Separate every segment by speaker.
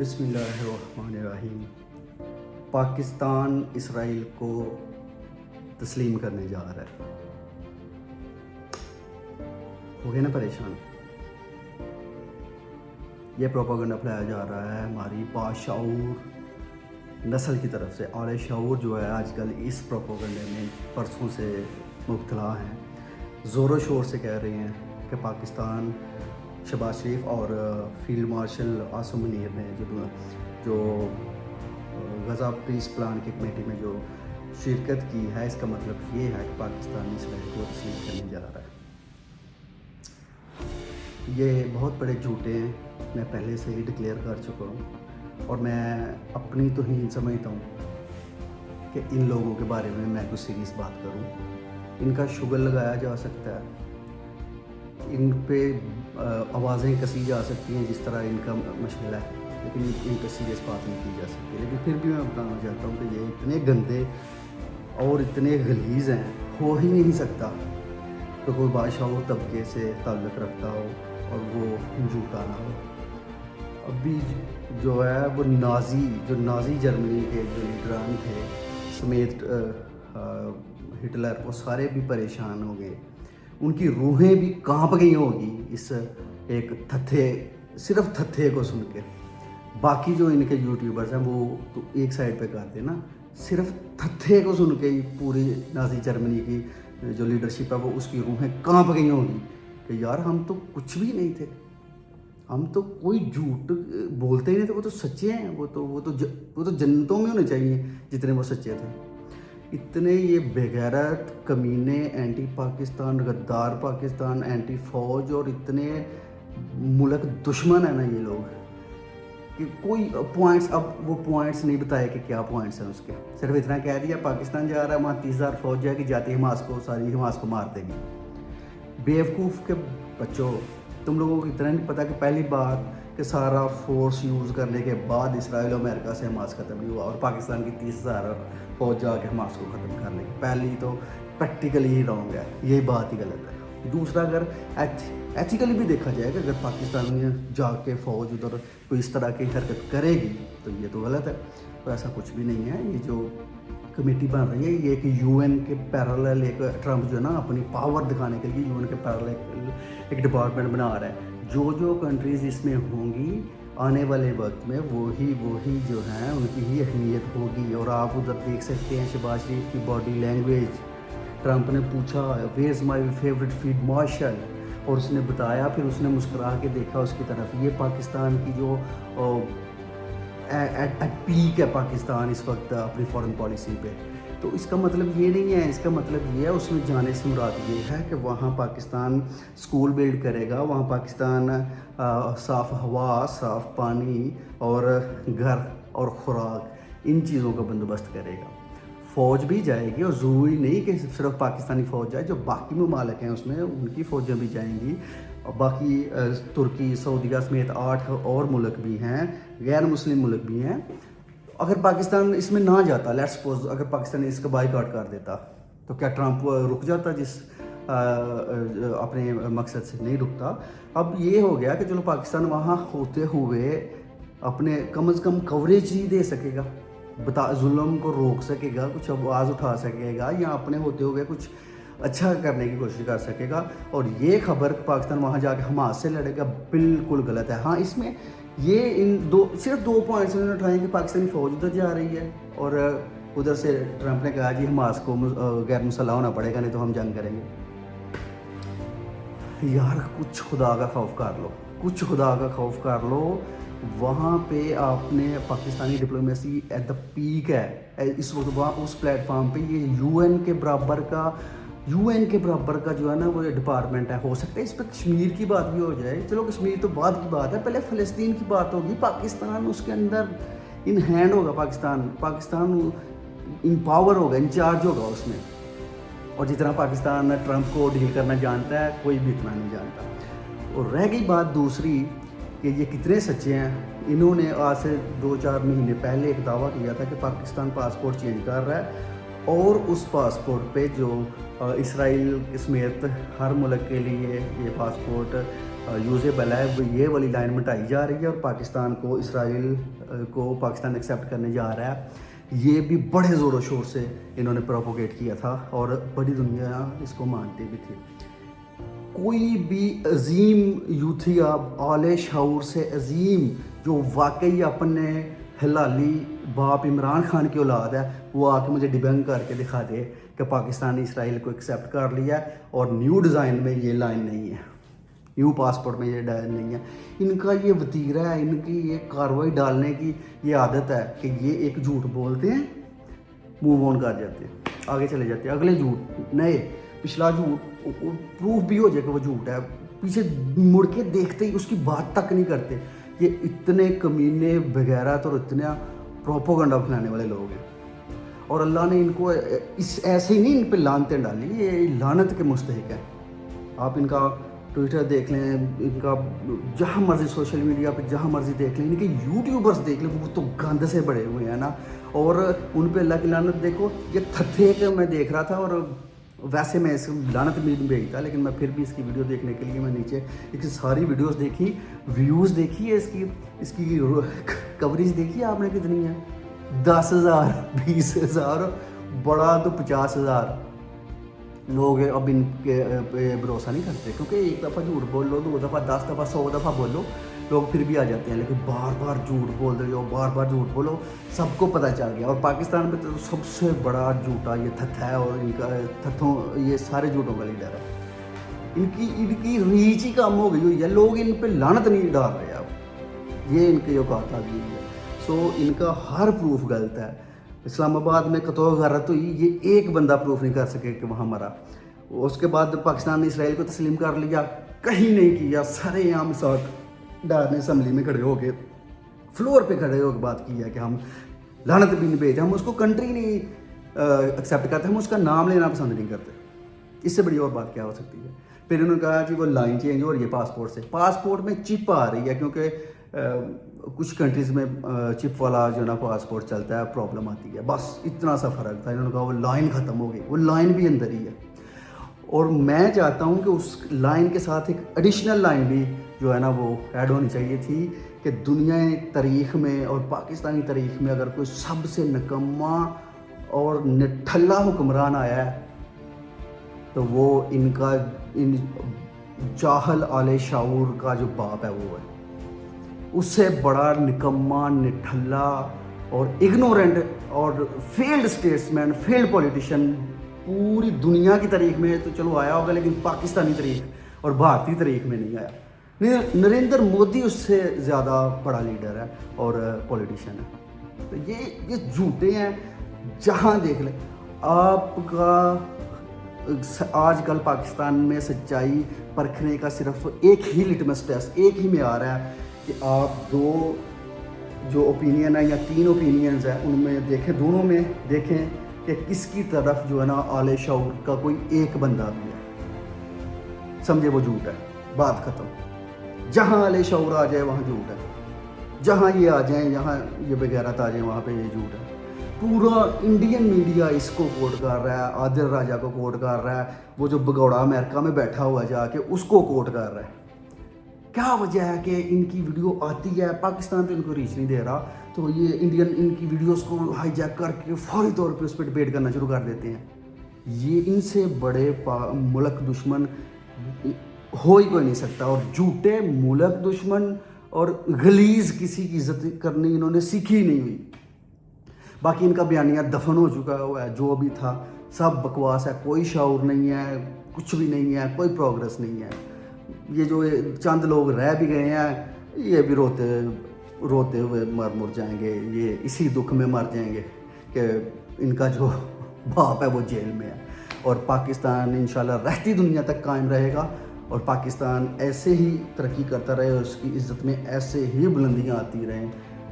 Speaker 1: بسم اللہ الرحمن الرحیم۔ پاکستان اسرائیل کو تسلیم کرنے جا رہا ہے۔ ہو گئے نا پریشان؟ یہ پروپیگنڈا پھیلایا جا رہا ہے ہماری باشعور نسل کی طرف سے۔ اعلی شعور جو ہے آج کل اس پروپیگنڈے میں برسوں سے مبتلا ہیں، زور و شور سے کہہ رہے ہیں کہ پاکستان شہباز شریف اور فیلڈ مارشل عاصم منیر نے جو غزہ پیس پلان کی کمیٹی میں جو شرکت کی ہے، اس کا مطلب یہ ہے کہ پاکستان اسرائیل کو تسلیم کرنے جا رہا ہے۔ یہ بہت بڑے جھوٹے ہیں، میں پہلے سے ہی ڈکلیئر کر چکا ہوں، اور میں اپنی توہین سمجھتا ہوں کہ ان لوگوں کے بارے میں کچھ سیریس بات کروں۔ ان کا شگر لگایا جا سکتا ہے، ان پہ آوازیں کسی جا سکتی ہیں جس طرح ان کا مشغلہ ہے، لیکن ان پہ سیریس بات نہیں کی جا سکتی۔ لیکن پھر بھی میں بتانا چاہتا ہوں کہ یہ اتنے گندے اور اتنے غلیظ ہیں، ہو ہی نہیں سکتا کہ کوئی بادشاہ طبقے سے تعلق رکھتا ہو اور وہ جھوٹا نہ ہو۔ ابھی جو ہے وہ نازی جرمنی کے جو لیڈران تھے سمیت ہٹلر، وہ سارے بھی پریشان ہو گئے، ان کی روحیں بھی کانپ گئی ہوگی اس ایک صرف تھتھے کو سن کے۔ باقی جو ان کے یوٹیوبرز ہیں وہ تو ایک سائڈ پہ کرتے ہیں نا، صرف تھتھے کو سن کے ہی پوری نازی جرمنی کی جو لیڈرشپ ہے وہ اس کی روحیں کانپ گئی ہوگی کہ یار ہم تو کچھ بھی نہیں تھے، ہم تو کوئی جھوٹ بولتے ہی نہیں تھے، وہ تو سچے ہیں، وہ تو جنتوں میں ہونے چاہیے جتنے وہ سچے تھے۔ اتنے یہ بےغیرت کمینے، اینٹی پاکستان، غدار پاکستان، اینٹی فوج اور اتنے ملک دشمن ہیں نا یہ لوگ کہ کوئی پوائنٹس، اب وہ پوائنٹس نہیں بتائے کہ کیا پوائنٹس ہیں اس کے، صرف اتنا کہہ دیا پاکستان جا رہا ہے، وہاں 30,000 فوج جائے گی، جاتی ساری حماس کو مار دے گی۔ بیوقوف کے بچوں، تم لوگوں کو اتنا نہیں پتا کہ پہلی بار کہ سارا فورس یوز کرنے کے بعد اسرائیل و امریکہ سے حماس ختم نہیں ہوا، اور پاکستان کی 30,000 فوج جا کے حماس کو ختم کر لے گی۔ پہلی تو پریکٹیکلی ہی رانگ ہے، یہ بات ہی غلط ہے۔ دوسرا، اگر ایتھیکلی بھی دیکھا جائے کہ اگر پاکستان میں جا کے فوج ادھر کوئی اس طرح کی حرکت کرے گی تو یہ تو غلط ہے، تو ایسا کچھ بھی نہیں ہے۔ یہ جو کمیٹی بن رہی ہے یہ ایک یو این کے پیرالل، ایک ٹرمپ جو ہے نا اپنی پاور دکھانے کے لیے یو این کے پیرالل ایک ڈپارٹمنٹ بنا رہا ہے۔ جو کنٹریز اس میں ہوں گی آنے والے وقت میں وہی جو ہیں ان کی ہی اہمیت ہوگی۔ اور آپ ادھر دیکھ سکتے ہیں شہباز شریف کی باڈی لینگویج، ٹرمپ نے پوچھا where is my favourite field marshal, اور اس نے بتایا، پھر اس نے مسکرا کے دیکھا اس کی طرف۔ یہ پاکستان کی جو ایٹ پیک ہے پاکستان اس وقت اپنی فارن پالیسی پہ، تو اس کا مطلب یہ نہیں ہے، اس کا مطلب یہ ہے اس میں جانے سے مراد یہ ہے کہ وہاں پاکستان اسکول بلڈ کرے گا، وہاں پاکستان صاف ہوا، صاف پانی اور گھر اور خوراک، ان چیزوں کا بندوبست کرے گا۔ فوج بھی جائے گی، اور ضروری نہیں کہ صرف پاکستانی فوج جائے، جو باقی ممالک ہیں اس میں ان کی فوجیں بھی جائیں گی، اور باقی ترکی، سعودیہ سمیت 8 اور ملک بھی ہیں، غیر مسلم ملک بھی ہیں۔ اگر پاکستان اس میں نہ جاتا، لیٹ سپوز اگر پاکستان اس کا بائیکاٹ کر دیتا، تو کیا ٹرمپ رک جاتا؟ جس اپنے مقصد سے نہیں رکتا۔ اب یہ ہو گیا کہ چلو پاکستان وہاں ہوتے ہوئے اپنے کم از کم کوریج نہیں دے سکے گا، ظلم کو روک سکے گا، کچھ آواز اٹھا سکے گا، یا اپنے ہوتے ہوئے کچھ اچھا کرنے کی کوشش کر سکے گا۔ اور یہ خبر کہ پاکستان وہاں جا کے حماس سے لڑے گا بالکل غلط ہے۔ ہاں، اس میں یہ صرف 2 پوائنٹس انہوں نے اٹھائے کہ پاکستانی فوج ادھر جا رہی ہے، اور ادھر سے ٹرمپ نے کہا جی حماس کو غیر مسلح ہونا پڑے گا، نہیں تو ہم جنگ کریں گے۔ یار کچھ خدا کا خوف کر لو، وہاں پہ آپ نے Pakistani diplomacy at the peak ہے اس وقت، وہاں اس پلیٹ فارم پہ یہ یو این کے برابر کا جو ہے نا وہ ڈپارٹمنٹ ہے۔ ہو سکتا ہے اس پہ کشمیر کی بات بھی ہو جائے، چلو کشمیر تو بعد کی بات ہے، پہلے فلسطین کی بات ہوگی۔ پاکستان اس کے اندر ان ہینڈ ہوگا، پاکستان ان پاور ہوگا، انچارج ہوگا اس میں۔ اور جتنا پاکستان ٹرمپ کو ڈیل کرنا جانتا ہے، کوئی بھی اتنا نہیں جانتا۔ اور رہ گئی بات دوسری کہ یہ کتنے سچے ہیں، انہوں نے آج سے 2-4 مہینے پہلے ایک دعویٰ کیا تھا کہ پاکستان پاسپورٹ چینج کر رہا ہے، اور اس پاسپورٹ پہ جو اسرائیل سمیت ہر ملک کے لیے یہ پاسپورٹ یوزیبل ہے وہ یہ والی لائن مٹائی جا رہی ہے اور پاکستان کو اسرائیل کو پاکستان ایکسیپٹ کرنے جا رہا ہے. یہ بھی بڑے زور و شور سے انہوں نے پروپوگیٹ کیا تھا اور بڑی دنیا اس کو مانتی بھی تھی. کوئی بھی عظیم یوتھیا اعلی شعور سے عظیم جو واقعی اپنے حلالی باپ عمران خان کی اولاد ہے وہ آ کے مجھے ڈیبنک کر کے دکھا دے کہ پاکستان نے اسرائیل کو ایکسیپٹ کر لیا ہے اور نیو ڈیزائن میں یہ لائن نہیں ہے, نیو پاسپورٹ میں یہ ڈائن نہیں ہے. ان کا یہ وتیرہ ہے, ان کی یہ کارروائی ڈالنے کی یہ عادت ہے کہ یہ ایک جھوٹ بولتے ہیں, موو آن کر جاتے ہیں, آگے چلے جاتے ہیں, اگلے جھوٹ نئے, پچھلا جھوٹ پروف بھی ہو جائے کہ وہ جھوٹ ہے, پیچھے مڑ کے دیکھتے ہی اس کی بات تک نہیں کرتے. یہ اتنے کمینے بغیرت اور اتنا پروپوگنڈا پھیلانے والے لوگ ہیں اور اللہ نے ان کو ایسے ہی نہیں ان پہ لعنتیں ڈالی, یہ لعنت کے مستحق ہیں. آپ ان کا ٹویٹر دیکھ لیں, ان کا جہاں مرضی سوشل میڈیا پہ جہاں مرضی دیکھ لیں, ان کے یوٹیوبرز دیکھ لیں, وہ تو گند سے بڑے ہوئے ہیں نا, اور ان پہ اللہ کی لعنت دیکھو. یہ تھے کہ میں دیکھ رہا تھا اور ویسے میں اس لعنت بھی بھیجتا, لیکن میں پھر بھی اس کی ویڈیو دیکھنے کے لیے میں نیچے اس کی ساری ویڈیوز دیکھی, ویوز دیکھی ہے, اس کی کوریج دیکھی آپ نے کتنی ہے, 10,000 20,000 بڑا تو 50,000. لوگ اب ان کے پہ بھروسہ نہیں کرتے کیونکہ ایک دفعہ جھوٹ بول لو, 2 دفعہ 10 دفعہ 100 دفعہ بولو, لوگ پھر بھی آ جاتے ہیں. لیکن بار بار جھوٹ بول رہے ہو, بار بار جھوٹ بولو, سب کو پتہ چل گیا. اور پاکستان میں تو سب سے بڑا جھوٹا یہ تھتھا ہے اور ان کا تھتھوں یہ سارے جھوٹوں کا لیڈر ہے. ان کی ریچ ہی کم ہو گئی ہوئی ہے, لوگ ان پہ لعنت نہیں ڈال رہے اب, یہ ان کی اوقات آ گئی ہے. سو ان کا ہر پروف غلط ہے. اسلام آباد میں قتل و غارت ہوئی, یہ ایک بندہ پروف نہیں کر سکے کہ وہاں مرا. اس کے بعد پاکستان نے اسرائیل کو تسلیم کر لیا, کہیں نہیں کیا, سارے عام ساتھ ڈار نے اسمبلی میں کھڑے ہو کے فلور پہ کھڑے ہو کے بات کی ہے کہ ہم لعنت بھی نہیں بھیجتے, ہم اس کو کنٹری نہیں ایکسیپٹ کرتے, ہم اس کا نام لینا پسند نہیں کرتے. اس سے بڑی اور بات کیا ہو سکتی ہے. پھر انہوں نے کہا کہ وہ لائن چینج ہو رہی ہے پاسپورٹ میں چپ آ رہی ہے کیونکہ کچھ کنٹریز میں چپ والا جو نا پاسپورٹ چلتا ہے, پرابلم آتی ہے, بس اتنا سا فرق تھا. انہوں نے کہا وہ لائن ختم ہو گئی, وہ لائن بھی اندر ہی ہے. اور میں چاہتا ہوں کہ اس لائن کے ساتھ ایک ایڈیشنل لائن بھی جو ہے نا وہ ایڈ ہونی چاہیے تھی کہ دنیا تاریخ میں اور پاکستانی تاریخ میں اگر کوئی سب سے نکما اور نٹھلا حکمران آیا ہے تو وہ ان جاہل اعلی شعور کا جو باپ ہے وہ ہے. اس سے بڑا نکما, نٹھلا اور اگنورنٹ اور فیلڈ اسٹیٹسمین, فیلڈ پولیٹیشین پوری دنیا کی تاریخ میں تو چلو آیا ہوگا, لیکن پاکستانی تاریخ اور بھارتی تاریخ میں نہیں آیا. نریندر مودی اس سے زیادہ بڑا لیڈر ہے اور پولیٹیشین ہے. تو یہ جھوٹے ہیں جہاں دیکھ لیں. آپ کا آج کل پاکستان میں سچائی پرکھنے کا صرف ایک ہی لٹمس ٹیسٹ, ایک ہی معیار ہے کہ آپ 2 جو اوپینین ہیں یا 3 اوپینینز ہیں ان میں دیکھیں, دونوں میں دیکھیں کہ کس کی طرف جو ہے نا اعلی شعور کا کوئی ایک بندہ بھی ہے, سمجھے وہ جھوٹ ہے, بات ختم. جہاں اعلی شعور آ جائے وہاں جھوٹ ہے, جہاں یہ آ جائیں, جہاں یہ بغیرت آ جائیں وہاں پہ یہ جھوٹ ہے. پورا انڈین میڈیا اس کو کوٹ کر رہا ہے, عادل راجہ کو کوٹ کر رہا ہے, وہ جو بگوڑا امریکہ میں بیٹھا ہوا جا کے اس کو کوٹ کر رہا ہے. کیا وجہ ہے کہ ان کی ویڈیو آتی ہے, پاکستان تو ان کو ریچ نہیں دے رہا, تو یہ انڈین ان کی ویڈیوز کو ہائی جیک کر کے فوری طور پہ اس پہ ڈبیٹ کرنا شروع کر دیتے ہیں. یہ ان سے بڑے ملک دشمن ہو ہی کوئی نہیں سکتا. اور جھوٹے ملک دشمن اور غلیظ کسی کی عزت کرنی انہوں نے سیکھی نہیں ہوئی. باقی ان کا بیانیہ دفن ہو چکا ہوا ہے, جو بھی تھا سب بکواس ہے, کوئی شعور نہیں ہے, کچھ بھی نہیں ہے, کوئی پروگرس نہیں ہے. یہ جو چند لوگ رہ بھی گئے ہیں یہ بھی روتے ہوئے مر جائیں گے, یہ اسی دکھ میں مر جائیں گے کہ ان کا جو باپ ہے وہ جیل میں ہے. اور پاکستان انشاءاللہ رہتی دنیا تک قائم رہے گا اور پاکستان ایسے ہی ترقی کرتا رہے اور اس کی عزت میں ایسے ہی بلندیاں آتی رہیں,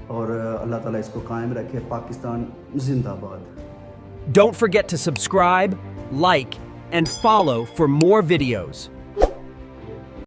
Speaker 1: اور اللہ تعالیٰ اس کو قائم رکھے. پاکستان زندہ باد.
Speaker 2: Don't forget to subscribe, like, and follow for more videos.